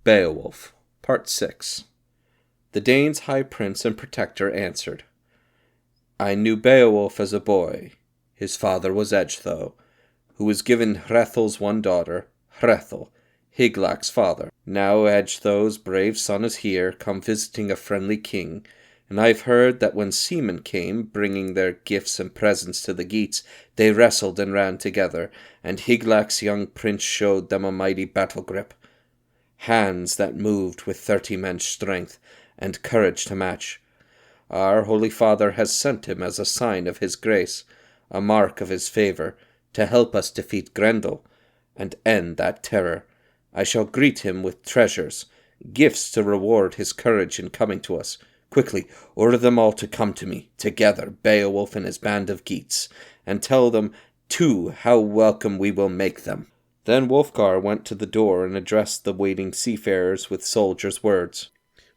Beowulf, Part 6. The Danes' high prince and protector answered, I knew Beowulf as a boy. His father was Ecgtheow, who was given Hrethel's one daughter, Hrethel, Hygelac's father. Now Ecgtheow's brave son is here, come visiting a friendly king, and I've heard that when seamen came, bringing their gifts and presents to the Geats, they wrestled and ran together, and Hygelac's young prince showed them a mighty battle grip. Hands that moved with 30 men's strength, and courage to match. Our Holy Father has sent him as a sign of his grace, a mark of his favour, to help us defeat Grendel, and end that terror. I shall greet him with treasures, gifts to reward his courage in coming to us. Quickly, order them all to come to me, together, Beowulf and his band of Geats, and tell them, too, how welcome we will make them. Then Wulfgar went to the door and addressed the waiting seafarers with soldiers' words.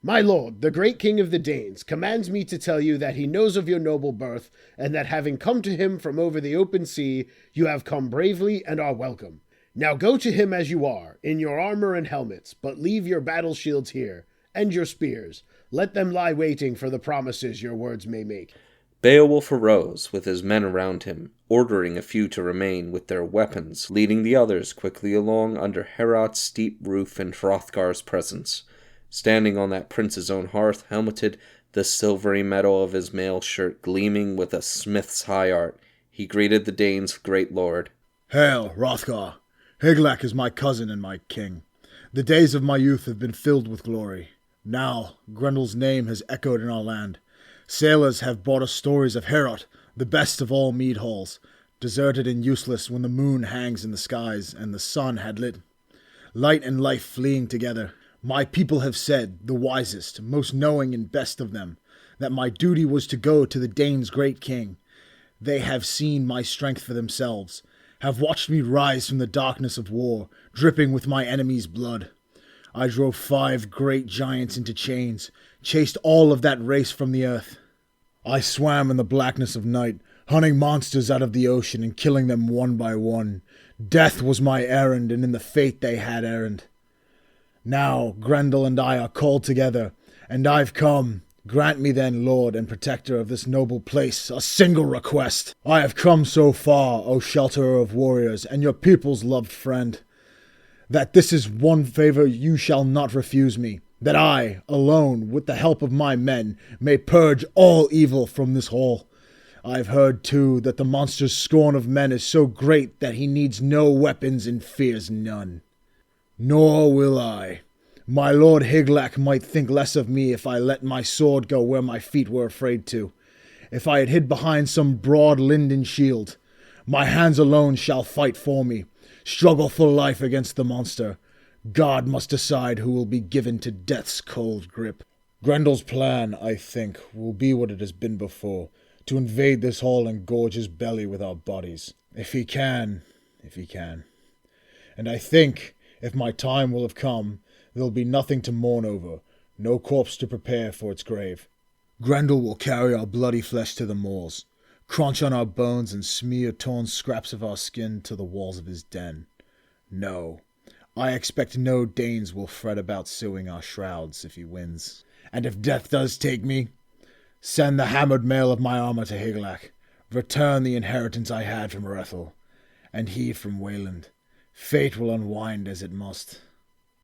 My lord, the great king of the Danes, commands me to tell you that he knows of your noble birth, and that having come to him from over the open sea, you have come bravely and are welcome. Now go to him as you are, in your armor and helmets, but leave your battle shields here, and your spears. Let them lie waiting for the promises your words may make. Beowulf arose with his men around him, ordering a few to remain with their weapons, leading the others quickly along under Heorot's steep roof in Hrothgar's presence. Standing on that prince's own hearth, helmeted, the silvery metal of his mail shirt gleaming with a smith's high art, he greeted the Danes' great lord. Hail, Hrothgar! Hygelac is my cousin and my king. The days of my youth have been filled with glory. Now, Grendel's name has echoed in our land. Sailors have brought us stories of Heorot, the best of all mead halls, deserted and useless when the moon hangs in the skies and the sun had lit. Light and life fleeing together. My people have said, the wisest, most knowing and best of them, that my duty was to go to the Danes' great king. They have seen my strength for themselves, have watched me rise from the darkness of war, dripping with my enemy's blood. I drove 5 great giants into chains, chased all of that race from the earth. I swam in the blackness of night, hunting monsters out of the ocean and killing them one by one. Death was my errand, and in the fate they had errand. Now Grendel and I are called together, and I've come. Grant me then, Lord and Protector of this noble place, a single request. I have come so far, O shelterer of warriors, and your people's loved friend, that this is one favor you shall not refuse me, that I, alone, with the help of my men, may purge all evil from this hall. I've heard, too, that the monster's scorn of men is so great that he needs no weapons and fears none. Nor will I. My lord Hygelac might think less of me if I let my sword go where my feet were afraid to, if I had hid behind some broad linden shield. My hands alone shall fight for me, struggle for life against the monster. God must decide who will be given to death's cold grip. Grendel's plan, I think, will be what it has been before, to invade this hall and gorge his belly with our bodies. If he can. And I think, if my time will have come, there'll be nothing to mourn over, no corpse to prepare for its grave. Grendel will carry our bloody flesh to the moors, crunch on our bones and smear torn scraps of our skin to the walls of his den. No, I expect no Danes will fret about sewing our shrouds if he wins. And if death does take me, send the hammered mail of my armor to Hygelac, return the inheritance I had from Hrethel, and he from Wayland. Fate will unwind as it must.